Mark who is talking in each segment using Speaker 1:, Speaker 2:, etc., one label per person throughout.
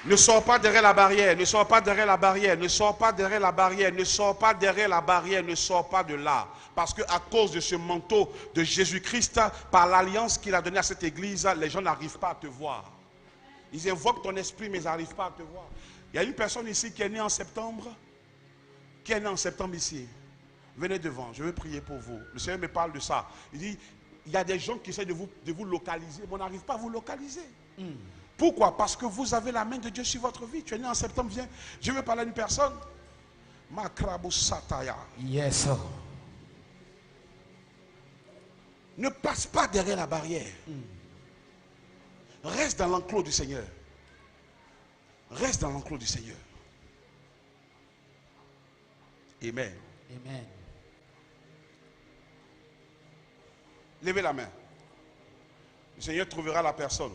Speaker 1: Ne sors pas derrière la barrière, ne sors pas derrière la barrière, ne sors pas derrière la barrière, ne sors pas derrière la barrière, ne sors pas de là. Parce qu'à cause de ce manteau de Jésus-Christ, par l'alliance qu'il a donnée à cette église, les gens n'arrivent pas à te voir. Ils invoquent ton esprit, mais ils n'arrivent pas à te voir. Il y a une personne ici qui est née en septembre. Qui est née en septembre ici. Venez devant, je veux prier pour vous. Le Seigneur me parle de ça. Il dit, il y a des gens qui essaient de vous localiser, mais on n'arrive pas à vous localiser. Pourquoi? Parce que vous avez la main de Dieu sur votre vie. Tu es né en septembre, viens. Je veux parler à une personne. Makrabo Sataya.
Speaker 2: Yes, sir.
Speaker 1: Ne passe pas derrière la barrière. Reste dans l'enclos du Seigneur. Reste dans l'enclos du Seigneur. Amen.
Speaker 2: Amen.
Speaker 1: Levez la main. Le Seigneur trouvera la personne.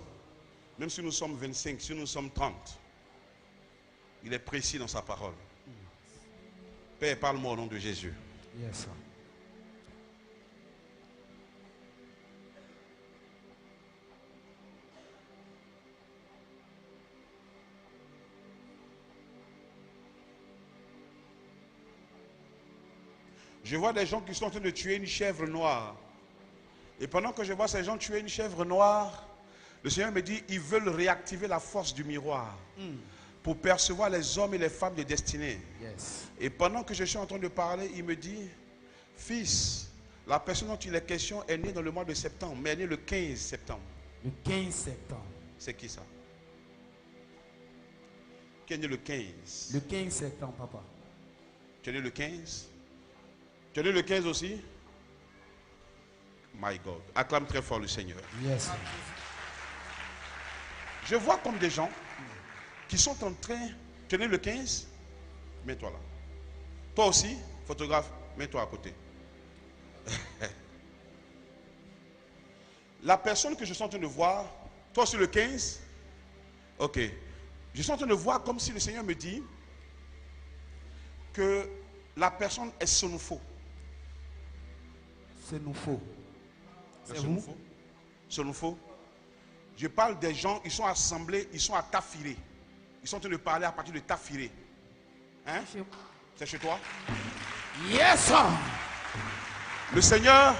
Speaker 1: Même si nous sommes 25, si nous sommes 30. Il est précis dans sa parole. Père, parle-moi au nom de Jésus.
Speaker 2: Yes, sir.
Speaker 1: Je vois des gens qui sont en train de tuer une chèvre noire. Et pendant que je vois ces gens tuer une chèvre noire, le Seigneur me dit, ils veulent réactiver la force du miroir pour percevoir les hommes et les femmes de destinée.
Speaker 2: Yes.
Speaker 1: Et pendant que je suis en train de parler, il me dit, fils, la personne dont il est question est née dans le mois de septembre, mais elle est née le 15 septembre.
Speaker 2: Le 15 septembre.
Speaker 1: C'est qui ça? Qui est né le 15?
Speaker 2: Le 15 septembre, papa.
Speaker 1: Tu es né le 15? Tu es né le 15 aussi? My God. Acclame très fort le Seigneur.
Speaker 2: Yes, sir.
Speaker 1: Je vois comme des gens qui sont en train... Tu es né le 15? Mets-toi là. Toi aussi, photographe, mets-toi à côté. La personne que je suis en train de voir, toi aussi le 15? Ok. Je suis en train de voir comme si le Seigneur me dit que la personne est sonofo.
Speaker 2: C'est nous faux.
Speaker 1: C'est nous faux. C'est nous faux. Je parle des gens, ils sont assemblés, ils sont à Tafiré. Ils sont en train de parler à partir de Tafiré. Hein? C'est chez toi?
Speaker 2: Yes, sir.
Speaker 1: Le Seigneur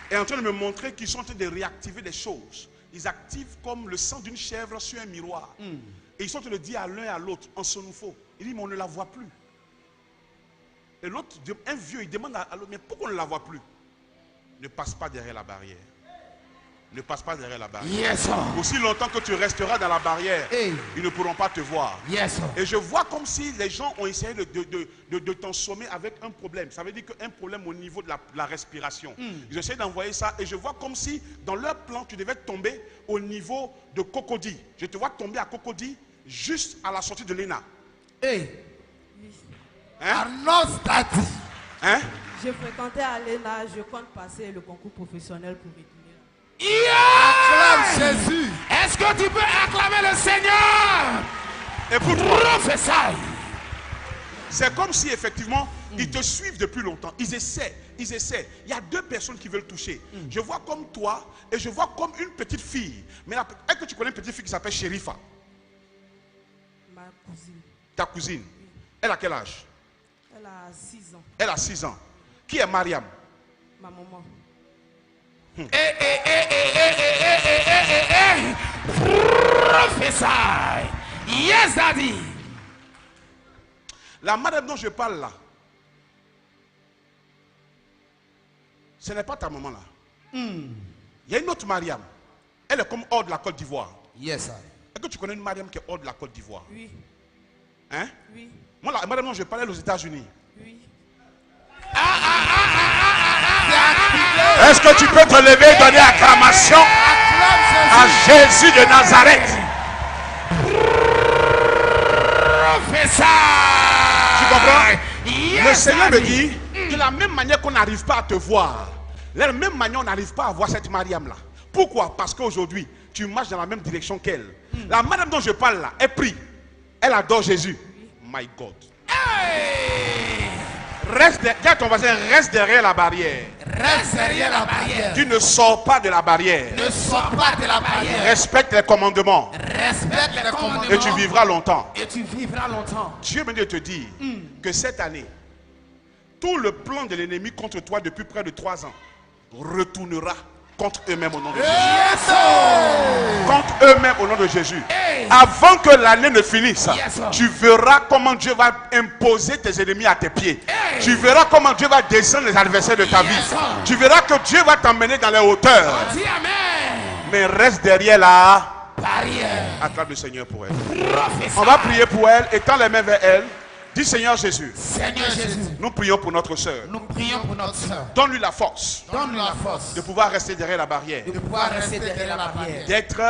Speaker 1: est en train de me montrer qu'ils sont en train de réactiver des choses. Ils activent comme le sang d'une chèvre sur un miroir. Et ils sont en train de dire à l'un et à l'autre, en son nouveau. Il dit, mais on ne la voit plus. Et l'autre, un vieux, il demande à l'autre, mais pourquoi on ne la voit plus? Ne passe pas derrière la barrière. Ne passe pas derrière la barrière.
Speaker 2: Yes, sir.
Speaker 1: Aussi longtemps que tu resteras dans la barrière,
Speaker 2: Hey.
Speaker 1: ils ne pourront pas te voir.
Speaker 2: Yes, sir.
Speaker 1: Et je vois comme si les gens ont essayé de t'ensommer avec un problème. Ça veut dire qu'un problème au niveau de la respiration. Ils essaient d'envoyer ça et je vois comme si dans leur plan, tu devais tomber au niveau de Cocody. Je te vois tomber à Cocody juste à la sortie de l'ENA.
Speaker 2: Hey.
Speaker 1: Hein?
Speaker 2: Anostati.
Speaker 1: Hein?
Speaker 3: Je fréquentais à l'ENA, je compte passer le concours professionnel pour retourner là.
Speaker 2: Yeah! Jésus. Est-ce que tu peux acclamer le Seigneur?
Speaker 1: Écoute-moi.
Speaker 2: Professeur.
Speaker 1: C'est comme si effectivement, ils te suivent depuis longtemps. Ils essaient. Il y a deux personnes qui veulent toucher. Je vois comme toi et je vois comme une petite fille. Mais est-ce que tu connais une petite fille qui s'appelle Sherifa?
Speaker 3: Ma cousine,
Speaker 1: Ta cousine. Elle a quel âge?
Speaker 3: elle a 6 ans.
Speaker 1: Elle a 6 ans. Qui est Mariam?
Speaker 3: Ma maman.
Speaker 2: Professeur. Yes, daddy.
Speaker 1: La madame dont je parle là, ce n'est pas ta maman là. Il y a une autre Mariam. Elle est comme hors de la Côte d'Ivoire.
Speaker 2: Yes, sir.
Speaker 1: Est-ce que tu connais une Mariam qui est hors de la Côte d'Ivoire?
Speaker 3: Oui,
Speaker 1: Hein?
Speaker 3: oui,
Speaker 1: Moi, la madame dont je parlais aux États-Unis.
Speaker 3: oui.
Speaker 1: Est-ce que tu peux te lever et donner acclamation à Jésus de Nazareth?
Speaker 2: Professeur.
Speaker 1: Tu comprends?
Speaker 2: Yes,
Speaker 1: Le Seigneur me
Speaker 2: daddy.
Speaker 1: dit, de la même manière qu'on n'arrive pas à te voir, de la même manière on n'arrive pas à voir cette Mariam là. Pourquoi? Parce qu'aujourd'hui, tu marches dans la même direction qu'elle. La madame dont je parle là, elle prie. Elle adore Jésus. My God.
Speaker 2: Hey.
Speaker 1: Reste derrière ton voisin, reste derrière la barrière.
Speaker 2: Reste derrière la barrière.
Speaker 1: Tu ne sors pas de la barrière.
Speaker 2: Ne sors pas de la barrière.
Speaker 1: Respecte les commandements.
Speaker 2: Respecte les commandements.
Speaker 1: Et tu vivras longtemps.
Speaker 2: Et tu vivras longtemps.
Speaker 1: Dieu me dit de te dire que cette année, tout le plan de l'ennemi contre toi depuis près de 3 ans retournera contre eux-mêmes au nom de Jésus.
Speaker 2: Yes,
Speaker 1: Contre eux-mêmes au nom de Jésus.
Speaker 2: Hey.
Speaker 1: Avant que l'année ne finisse,
Speaker 2: Yes,
Speaker 1: tu verras comment Dieu va imposer tes ennemis à tes pieds.
Speaker 2: Hey.
Speaker 1: Tu verras comment Dieu va descendre les adversaires de ta vie.
Speaker 2: Yes.
Speaker 1: Tu verras que Dieu va t'emmener dans les hauteurs.
Speaker 2: Dis amen.
Speaker 1: Mais reste derrière la
Speaker 2: Barrière.
Speaker 1: acclame le Seigneur pour elle.
Speaker 2: Prophète.
Speaker 1: On va prier pour elle, étends les mains vers elle. Dis Seigneur Jésus,
Speaker 2: Seigneur Jésus,
Speaker 1: nous prions pour notre soeur.
Speaker 2: nous prions pour notre soeur.
Speaker 1: Donne-lui la force
Speaker 2: Donne-nous la force
Speaker 1: de pouvoir rester derrière la barrière,
Speaker 2: de pouvoir rester derrière la barrière,
Speaker 1: d'être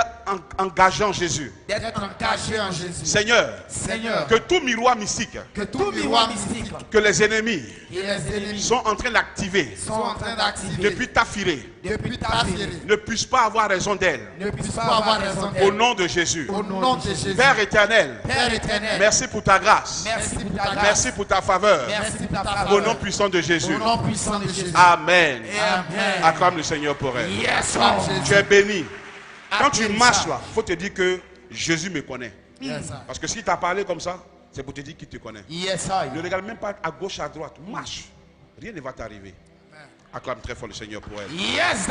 Speaker 1: engagé en Jésus.
Speaker 2: d'être engagé en Jésus.
Speaker 1: Seigneur,
Speaker 2: Seigneur,
Speaker 1: que tout miroir mystique
Speaker 2: que tout miroir mystique
Speaker 1: que les ennemis
Speaker 2: et les ennemis
Speaker 1: sont en train d'activer
Speaker 2: sont en train d'activer
Speaker 1: depuis ta firée
Speaker 2: depuis ta vie
Speaker 1: ne puissent pas avoir raison d'elle.
Speaker 2: ne puissent pas avoir raison
Speaker 1: Au
Speaker 2: d'elle.
Speaker 1: nom de Jésus.
Speaker 2: Au nom de Jésus.
Speaker 1: Père éternel,
Speaker 2: Père éternel,
Speaker 1: merci pour ta grâce.
Speaker 2: merci pour ta grâce.
Speaker 1: Merci pour ta faveur.
Speaker 2: Merci pour ta
Speaker 1: Au
Speaker 2: faveur.
Speaker 1: nom puissant de Jésus.
Speaker 2: Au nom puissant de Jésus.
Speaker 1: Amen.
Speaker 2: Amen.
Speaker 1: Acclame le Seigneur pour elle.
Speaker 2: Yes,
Speaker 1: Tu es béni. Quand tu
Speaker 2: Acclame
Speaker 1: marches
Speaker 2: ça.
Speaker 1: là, il faut te dire que Jésus me connaît.
Speaker 2: Yes, sir.
Speaker 1: Parce que s'il t'a parlé comme ça, c'est pour te dire qu'il te connaît.
Speaker 2: Yes, sir.
Speaker 1: Ne regarde même pas à gauche, à droite. Marche. Rien ne va t'arriver. Acclame très fort le Seigneur pour elle.
Speaker 2: Yes,